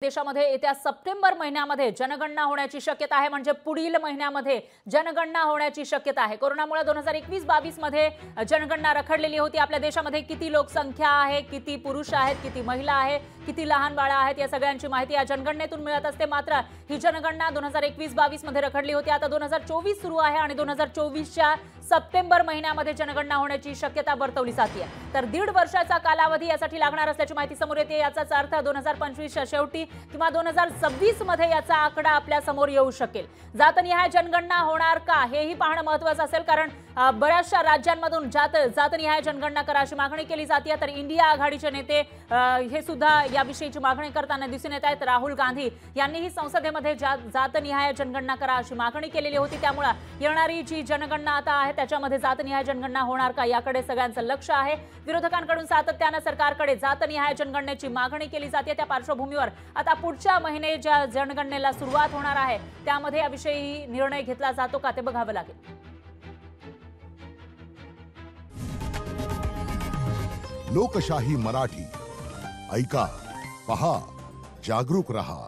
देशामध्ये येत्या सप्टेंबर महिन्यामध्ये जनगणना होण्याची शक्यता आहे, म्हणजे पुढील महिन्यामध्ये जनगणना होण्याची शक्यता आहे। कोरोनामुळे 2021-22 मध्ये जनगणना रखडलेली होती। आपल्या देशामध्ये किती लोकसंख्या आहे, किती पुरुष आहेत, किती महिला आहे, किती लहान बाळ आहेत, या सगळ्यांची माहिती या जनगणनेतून मिळत असते। मात्र ही जनगणना 2021-22 मध्ये रखडली होती। आता 2024 सुरू आहे आणि 2024च्या सप्टेंबर महिन्यामध्ये जनगणना होण्याची शक्यता वर्तवली जाते। तर 1.5 वर्षाचा कालावधी यासाठी लागणार असल्याची माहिती समोर येते। याचाच अर्थ 2025च्या शेवटी किंवा 2026 मध्ये याचा आकडा आपल्या समोर येऊ शकेल। जातनिहाय जनगणना होणार का हेही पाहणं महत्त्वाचं असेल, कारण बऱ्याचशा राज्यांमधून जातनिहाय जनगणना करायची मागणी केली जाते। तर इंडिया आघाडीचे नेते हे सुद्धा याविषयीची मागणी करताना दिसून येत आहेत। राहुल गांधी यांनीही संसदेमध्ये जातनिहाय जनगणना करायची मागणी केलेली होती। त्यामुळे येणारी जी जनगणना आता आहे त्याच्यामध्ये जातनिहाय जनगणना होणार का याकडे सगळ्यांचं लक्ष आहे। विरोधकांकडून सातत्याने सरकारकडे जातनिहाय जनगणनेची मागणी केली जाते। त्या पार्श्वभूमीवर आता पुढच्या महिने ज्या जनगणनेला सुरुवात होणार आहे त्यामध्ये याविषयी निर्णय घेतला जातो का ते बघावं लागेल। लोकशाही मराठी ऐका, पहा, जागरूक रहा।